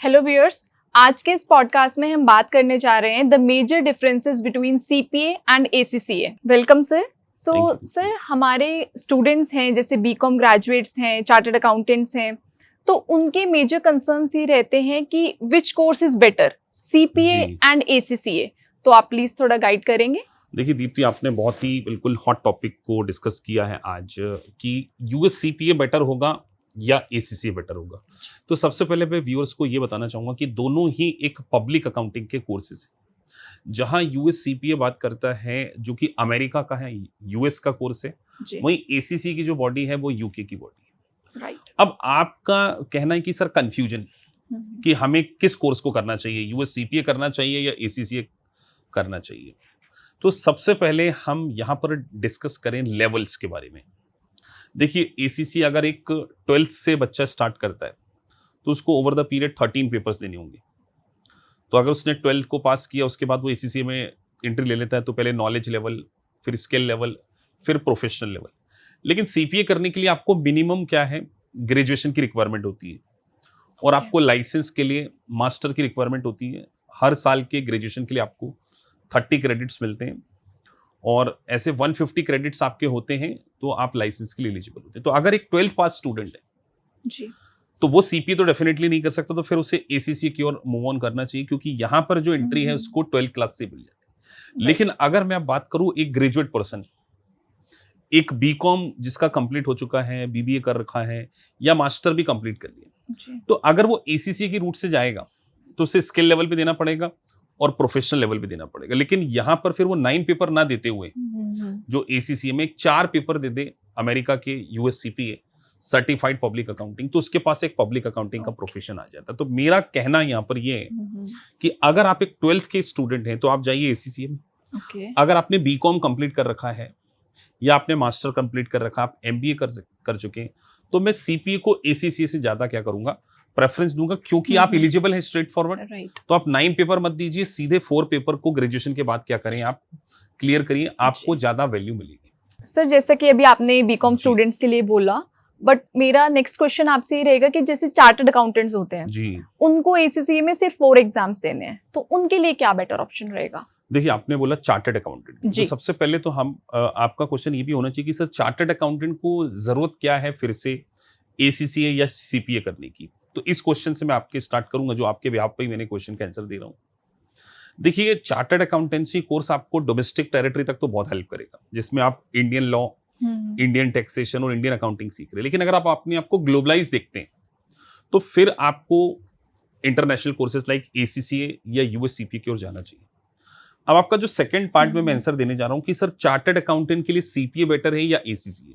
Hello viewers, आज के इस पॉडकास्ट में हम बात करने जा रहे हैं the major differences between CPA and ACCA. Welcome sir. Sir हमारे स्टूडेंट्स हैं, जैसे बीकॉम ग्रेजुएट्स हैं, चार्टर्ड अकाउंटेंट्स हैं, तो उनके मेजर कंसर्न्स ये रहते हैं कि which course is better, CPA and ACCA. तो आप प्लीज थोड़ा गाइड करेंगे। देखिए दीप्ति, आपने बहुत ही बिल्कुल हॉट टॉपिक को डिस्कस किया है आज कि यूएस सीपीए बेटर होगा या एसीसीए बेटर होगा। तो सबसे पहले मैं व्यूअर्स को ये बताना चाहूँगा कि दोनों ही एक पब्लिक अकाउंटिंग के कोर्सेज हैं। जहाँ यूएस सीपीए बात करता है जो कि अमेरिका का है, यूएस का कोर्स है, वहीं एसीसी की जो बॉडी है वो यूके की बॉडी है। राइट। अब आपका कहना है कि सर कंफ्यूजन कि हमें किस कोर्स को करना चाहिए, यूएस सीपीए करना चाहिए या एसीसीए करना चाहिए। तो सबसे पहले हम यहाँ पर डिस्कस करें लेवल्स के बारे में। देखिए एसीसी अगर एक 12th से बच्चा स्टार्ट करता है तो उसको ओवर द पीरियड 13 पेपर्स देने होंगे। तो अगर उसने 12th को पास किया उसके बाद वो एसीसी में एंट्री ले लेता है तो पहले नॉलेज लेवल, फिर स्किल लेवल, फिर प्रोफेशनल लेवल। लेकिन सीपीए करने के लिए आपको मिनिमम क्या है, ग्रेजुएशन की रिक्वायरमेंट होती है और आपको लाइसेंस के लिए मास्टर की रिक्वायरमेंट होती है। हर साल के ग्रेजुएशन के लिए आपको 30 क्रेडिट्स मिलते हैं और ऐसे 150 क्रेडिट्स आपके होते हैं तो आप लाइसेंस के लिए एलिजिबल होते हैं। तो अगर एक 12th पास स्टूडेंट है जी, तो वो सीपीए तो डेफिनेटली नहीं कर सकता, तो फिर उसे एसीसी की ओर मूव ऑन करना चाहिए क्योंकि यहाँ पर जो एंट्री है उसको 12th क्लास से मिल जाती है। लेकिन अगर मैं बात करूँ एक ग्रेजुएट पर्सन, एक बीकॉम जिसका कंप्लीट हो चुका है, बीबीए कर रखा है या मास्टर भी कंप्लीट कर लिया, तो अगर वो एसीसी की रूट से जाएगा तो उसे स्किल लेवल पे देना पड़ेगा और प्रोफेशनल लेवल पे देना पड़ेगा। लेकिन यहाँ पर फिर वो 9 पेपर ना देते हुए जो एसीसी में 4 पेपर दे दे अमेरिका के US CPA certified public accounting, तो उसके पास एक पब्लिक अकाउंटिंग का प्रोफेशन आ जाता है। तो मेरा कहना यहाँ पर ये है कि अगर आप एक 12th के स्टूडेंट हैं तो आप जाइए एसीसी में। अगर आपने बीकॉम कंप्लीट कर रखा है या आपने मास्टर कंप्लीट कर रखा, आप एमबीए कर चुके हैं, तो मैं सीपीए को एसीसी से ज्यादा क्या करूंगा, प्रेफरेंस दूंगा क्योंकि आप एलिजिबल है स्ट्रेट फॉरवर्ड। तो आप 9 पेपर मत दीजिए, सीधे 4 पेपर को ग्रेजुएशन के बाद क्या करें, आप क्लियर करिए, आपको ज्यादा वैल्यू मिलेगी। सर जैसा कि अभी आपने बीकॉम स्टूडेंट्स के लिए बोला, बट मेरा नेक्स्ट क्वेश्चन आपसे ये रहेगा कि जैसे चार्टर्ड अकाउंटेंट्स होते हैं जी, उनको एसीसी में सिर्फ 4 एग्जाम्स देने हैं, तो उनके लिए क्या बेटर ऑप्शन रहेगा? देखिए आपने बोला चार्टर्ड अकाउंटेंट, तो सबसे पहले तो हम आपका क्वेश्चन ये भी होना चाहिए कि सर चार्टर्ड अकाउंटेंट को जरूरत क्या है फिर से एसीसीए या सीपीए करने की। तो इस क्वेश्चन से मैं आपके स्टार्ट करूंगा जो आपके बिहाफ पे ही मैंने क्वेश्चन का आंसर दे रहा हूं। देखिए चार्टर्ड अकाउंटेंसी कोर्स आपको डोमेस्टिक टेरिटरी तक तो बहुत हेल्प करेगा, जिसमें आप इंडियन लॉ, इंडियन टैक्सेशन और इंडियन अकाउंटिंग सीख रहे हैं। लेकिन अगर आप अपने आपको ग्लोबलाइज देखते हैं तो फिर आपको इंटरनेशनल कोर्सेज लाइक एसीसीए या यूएस सीपीए की ओर जाना चाहिए। अब आपका जो सेकंड पार्ट में मैं आंसर देने जा रहा हूं कि सर चार्टर्ड अकाउंटेंट के लिए सीपीए बेटर है या एसीसीए,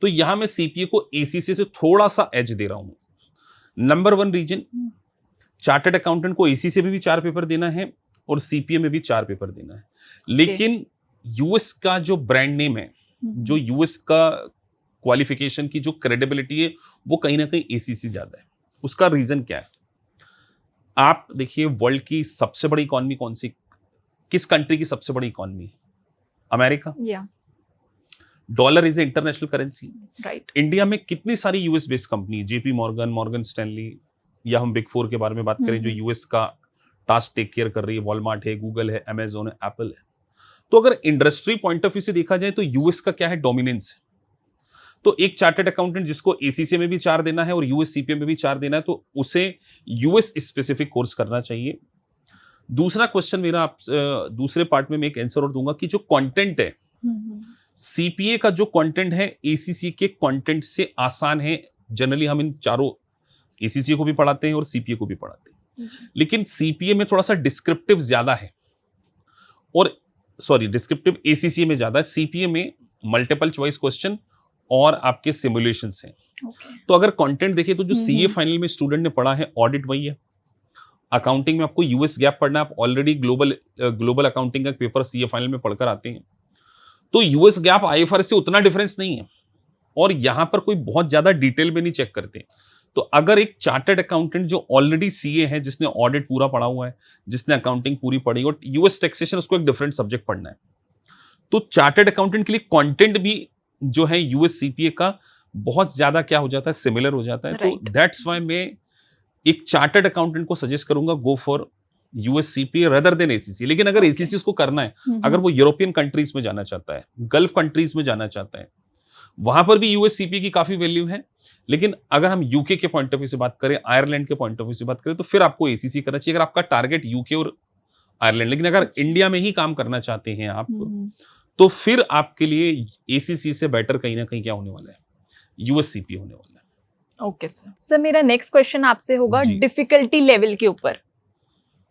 तो यहां मैं सीपीए को एसीसीए से थोड़ा सा एज दे रहा हूं। नंबर 1 रीजन, चार्टर्ड अकाउंटेंट को एसीसीए में भी 4 पेपर देना है और सीपीए में भी 4 पेपर देना है। लेकिन यूएस का जो ब्रांड नेम है, जो यूएस का क्वालिफिकेशन की जो क्रेडिबिलिटी है, वो कहीं ना कहीं एसीसी ज्यादा है। उसका रीजन क्या है, आप देखिए वर्ल्ड की सबसे बड़ी इकॉनमी कौन सी, किस कंट्री की सबसे बड़ी economy? America. Dollar is a international currency. Right. India में कितनी सारी US based company, JP Morgan, Morgan Stanley, या हम बिग 4 के बारे में बात करें जो यूएस का टास्क टेक केयर कर रही है, वॉलमार्ट है, गूगल है, अमेजोन है, एप्पल है। तो अगर इंडस्ट्री पॉइंट ऑफ व्यू से देखा जाए तो यूएस का क्या है, डोमिनेंस है। तो एक चार्टर्ड अकाउंटेंट जिसको एसीसीए में भी 4 देना है और यूएस सीपीए में भी 4 देना है, तो उसे यूएस स्पेसिफिक कोर्स करना चाहिए। दूसरा क्वेश्चन मेरा आप दूसरे पार्ट में मैं एक आंसर और दूंगा कि जो कंटेंट है सीपीए का, जो कंटेंट है एसीसी के कंटेंट से आसान है। जनरली हम इन चारों एसीसी को भी पढ़ाते हैं और सीपीए को भी पढ़ाते हैं, लेकिन सीपीए में थोड़ा सा डिस्क्रिप्टिव ज्यादा है और डिस्क्रिप्टिव एसीसी में ज्यादा है। सीपीए में मल्टीपल चॉइस क्वेश्चन और आपके सिमुलेशंस हैं। तो अगर कंटेंट देखिए तो जो सीए फाइनल में स्टूडेंट ने पढ़ा है, ऑडिट वही है। अकाउंटिंग में आपको यूएस गैप पढ़ना है, आप ऑलरेडी ग्लोबल अकाउंटिंग का पेपर सीए फाइनल में पढ़कर आते हैं, तो यूएस गैप आईएफआरएस से उतना डिफरेंस नहीं है और यहां पर कोई बहुत ज्यादा डिटेल में नहीं चेक करते। तो अगर एक चार्टर्ड अकाउंटेंट जो ऑलरेडी सीए है, जिसने ऑडिट पूरा पढ़ा हुआ है, जिसने अकाउंटिंग पूरी पढ़ी और यूएस टैक्सेशन, उसको एक डिफरेंट सब्जेक्ट पढ़ना है, तो चार्टर्ड अकाउंटेंट के लिए कंटेंट भी जो है यूएस सीपीए का बहुत ज्यादा क्या हो जाता है, सिमिलर हो जाता है। तो दैट्स व्हाई मैं एक चार्टर्ड अकाउंटेंट को सजेस्ट करूंगा go for USCPA rather than ACC. लेकिन अगर एसीसी उसको करना है, अगर वो यूरोपियन कंट्रीज में जाना चाहता है, गल्फ कंट्रीज में जाना चाहता है, वहां पर भी यूएससीपीए की काफी वैल्यू है। लेकिन अगर हम यूके के पॉइंट ऑफ व्यू से बात करें, आयरलैंड के पॉइंट ऑफ व्यू से बात करें, तो फिर आपको एसीसी करना चाहिए अगर आपका टारगेट यूके और आयरलैंड। लेकिन अगर इंडिया में ही काम करना चाहते हैं आप, तो फिर आपके लिए एसीसी से बेटर कहीं ना कहीं क्या होने वाला है, यूएससीपीए होने वाला है। Okay sir. सर मेरा नेक्स्ट क्वेश्चन आपसे होगा जी। डिफिकल्टी लेवल के ऊपर,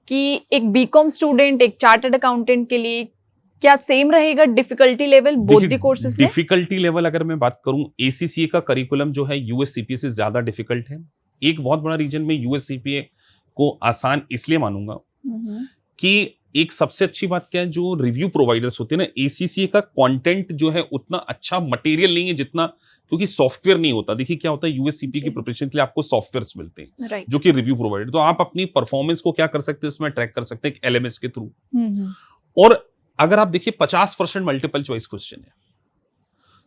कि एक बीकॉम स्टूडेंट एक चार्टर्ड अकाउंटेंट के लिए क्या सेम रहेगा difficulty level both the courses में? डिफिकल्टी लेवल अगर मैं बात करूं, एसीसीए का करिकुलम जो है यूएससीपीए से ज्यादा डिफिकल्ट है। एक बहुत बड़ा रीजन में यूएससीपीए को आसान इसलिए मानूंगा कि एक सबसे अच्छी बात क्या है, जो रिव्यू प्रोवाइडर्स होते हैं ना, एसीसीए का कंटेंट जो है उतना अच्छा मटेरियल नहीं है जितना, क्योंकि सॉफ्टवेयर नहीं होता। देखिए क्या होता है, यूएससीपीए की प्रिपरेशन के लिए आपको सॉफ्टवेयर्स मिलते हैं राइट। जो कि रिव्यू प्रोवाइडर, तो आप अपनी परफॉर्मेंस को क्या कर सकते हैं, उसमें ट्रैक कर सकते हैं एक एलएमएस के थ्रू। और अगर आप देखिए 50% मल्टीपल चॉइस क्वेश्चन है,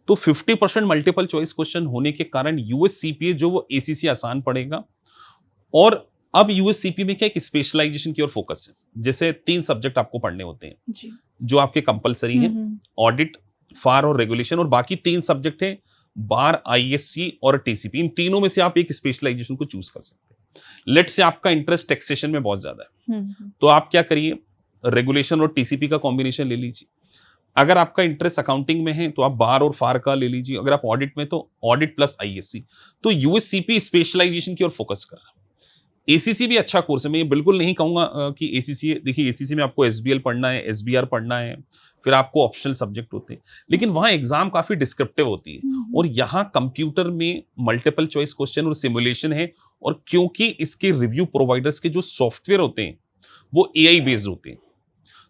तो 50% मल्टीपल चॉइस क्वेश्चन होने के कारण यूएससीपीए जो वो एसीसी आसान पड़ेगा। और अब यूएससीपीए में क्या एक स्पेशलाइजेशन की ओर फोकस है। जैसे 3 सब्जेक्ट आपको पढ़ने होते हैं जी। जो आपके कंपलसरी हैं, ऑडिट, फार और रेगुलेशन, और बाकी 3 सब्जेक्ट हैं बार, आईएससी और टीसीपी। इन तीनों में से आप एक स्पेशलाइजेशन को चूज कर सकते हैं। लेट से आपका इंटरेस्ट टैक्सेशन में बहुत ज्यादा है, तो आप क्या करिए, रेगुलेशन और टीसीपी का कॉम्बिनेशन ले लीजिए। अगर आपका इंटरेस्ट अकाउंटिंग में है तो आप बार और फार का ले लीजिए। अगर आप ऑडिट में तो ऑडिट प्लस आईएससी। तो यूएससीपी स्पेशलाइजेशन की ओर फोकस कर रहा है। एसीसी भी अच्छा कोर्स है, मैं ये बिल्कुल नहीं कहूंगा कि एसीसी, देखिए एसीसी में आपको एसबीएल पढ़ना है, एसबीआर पढ़ना है, फिर आपको ऑप्शनल सब्जेक्ट होते हैं, लेकिन वहां एग्जाम काफी डिस्क्रिप्टिव होती है। और यहाँ कंप्यूटर में मल्टीपल चॉइस क्वेश्चन और सिमुलेशन है, और क्योंकि इसके रिव्यू प्रोवाइडर्स के जो सॉफ्टवेयर होते हैं वो एआई बेस्ड होते हैं,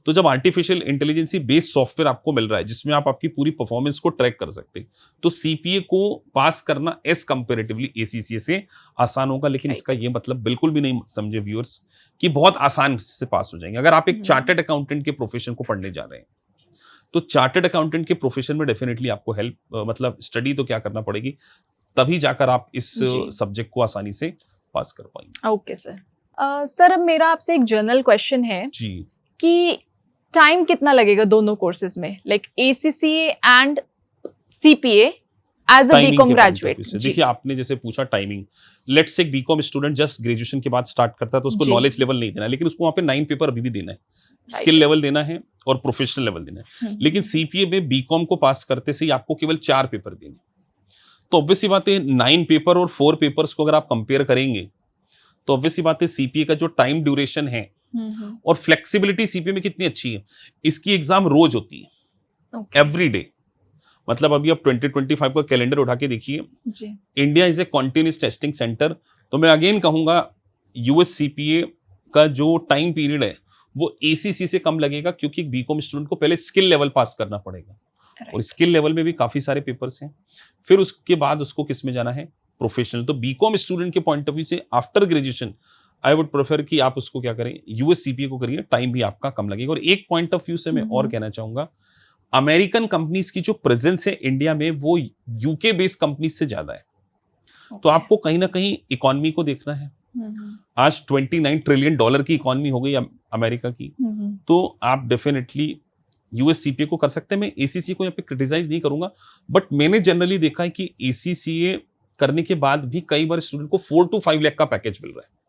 तो जब आर्टिफिशियल इंटेलिजेंसी बेस्ड सॉफ्टवेयर आपको मिल रहा है जिसमें आप आपकी पूरी परफॉर्मेंस को ट्रैक कर सकते हैं, तो सीपीए को पास करना एज कंपेरेटिवली एसीसीए से आसान होगा। लेकिन इसका ये मतलब बिल्कुल भी नहीं समझे व्यूअर्स कि बहुत आसान से पास हो जाएंगे। अगर आप एक चार्टर्ड अकाउंटेंट के प्रोफेशन को पढ़ने जा रहे हैं, तो चार्टर्ड अकाउंटेंट के प्रोफेशन में डेफिनेटली आपको हेल्प, मतलब स्टडी तो क्या करना पड़ेगी, तभी जाकर आप इस सब्जेक्ट को आसानी से पास कर पाएंगे। Okay sir. सर अब मेरा आपसे एक जनरल क्वेश्चन है जी, कि टाइम कितना लगेगा दोनों कोर्सेज में, like ACCA and CPA as a BCom graduate? देखिए आपने जैसे पूछा timing, let's say BCom student just graduation के बाद स्टार्ट करता है, तो उसको नॉलेज लेवल नहीं देना है, लेकिन उसको वहाँ पे 9 पेपर अभी भी देना है, स्किल लेवल देना है और प्रोफेशनल लेवल देना है। लेकिन सीपीए में बीकॉम को पास करते से ही आपको केवल 4 पेपर देने, तो ऑब्वियसली बात है 9 पेपर और 4 पेपर्स को अगर आप कंपेयर करेंगे, तो ऑब्वियसली बात है सीपीए का जो टाइम ड्यूरेशन है और फ्लेक्सिबिलिटी सीपीए में कितनी अच्छी है। इसकी एग्जाम रोज होती है, एवरी डे। मतलब अभी आप 2025 का कैलेंडर उठा के देखिए, India is a continuous testing centre. तो मैं अगेन कहूंगा यूएससीपीए का जो टाइम पीरियड है वो एसीसी से कम लगेगा, क्योंकि बीकॉम स्टूडेंट को पहले स्किल लेवल पास करना पड़ेगा, और स्किल लेवल में भी काफी सारे पेपर्स हैं। फिर उसके बाद उसको किस में जाना है, प्रोफेशनल। तो बीकॉम स्टूडेंट के पॉइंट ऑफ व्यू से after graduation I would prefer कि आप उसको क्या करें, यूएससीपीए को करिए, टाइम भी आपका कम लगेगा। और एक पॉइंट ऑफ व्यू से मैं और कहना चाहूंगा, अमेरिकन कंपनीज की जो प्रेजेंस है इंडिया में वो यूके बेस्ड कंपनीज से ज्यादा है। तो आपको कहीं ना कहीं इकोनॉमी को देखना है। आज $29 ट्रिलियन की इकोनॉमी हो गई अमेरिका की, तो आप डेफिनेटली यूएससीपीए को कर सकते हैं। मैं एसीसी को यहाँ पे क्रिटिसाइज नहीं करूंगा, बट मैंने जनरली देखा है कि एसीसीए करने के बाद भी कई बार स्टूडेंट को 4 to 5 लाख का पैकेज मिल रहा है।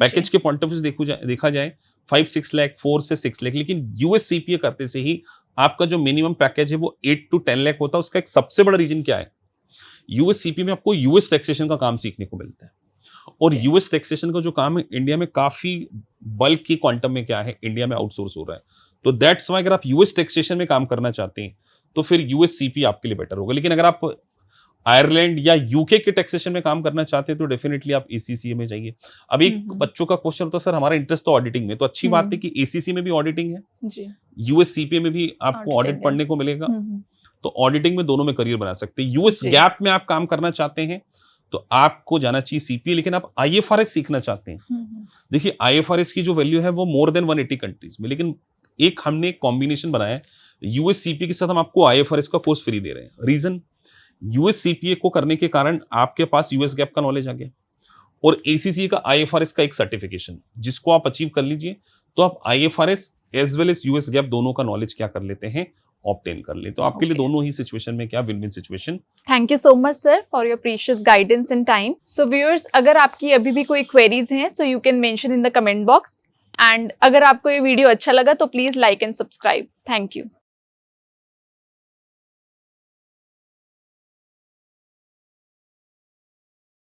पैकेज के पॉइंट ऑफ व्यू से देखा जाए 5-6 लाख, 4 से 6 लाख, लेकिन यूएससीपीए करते से ही आपका जो मिनिमम पैकेज है वो 8 to 10 लाख होता है। उसका एक सबसे बड़ा रीजन क्या है, यूएससीपीए में आपको यूएस टैक्सेशन का काम सीखने को मिलता है, और यूएस टैक्सेशन का जो काम है इंडिया में काफी बल्क की क्वांटम में क्या है, इंडिया में आउटसोर्स हो रहा है। तो दैट्स वाई अगर आप यूएस टैक्सेशन में काम करना चाहते हैं तो फिर यूएससीपीए आपके लिए बेटर होगा। लेकिन अगर आप आयरलैंड या यूके के टैक्सेशन में काम करना चाहते हैं तो डेफिनेटली आप एसीसीए में जाइए। अब एक बच्चों का क्वेश्चन होता है, सर हमारा इंटरेस्ट तो ऑडिटिंग में, तो अच्छी बात है कि एसीसी में भी ऑडिटिंग है, यूएससीपीए में भी आपको ऑडिट पढ़ने को मिलेगा, तो ऑडिटिंग में दोनों में करियर बना सकते हैं। यूएस गैप में आप काम करना चाहते हैं तो आपको जाना चाहिए सीपीए। लेकिन आप आईएफआरएस सीखना चाहते हैं, देखिए आईएफआरएस की जो वैल्यू है वो मोर देन 180 कंट्रीज में, लेकिन एक हमने कॉम्बिनेशन बनाया है, यूएससीपीए के साथ हम आपको आईएफआरएस का कोर्स फ्री दे रहे हैं। रीजन, यूएससीपीए को करने के कारण आपके पास यूएस गैप का नॉलेज आ गया, और ACCA का IFRS का एक सर्टिफिकेशन, जिसको आप अचीव कर लीजिए तो आप IFRS as well as US GAAP दोनों का नॉलेज क्या कर लेते हैं, ऑब्टेन कर ले। तो आपके लिए Okay. दोनों ही सिचुएशन में क्या win win situation. Thank you so much sir for your precious guidance and time. So viewers, अगर आपकी अभी भी कोई क्वेरीज हैं so you can mention in the comment box, and अगर आपको ये वीडियो अच्छा लगा तो please like and subscribe. Thank you.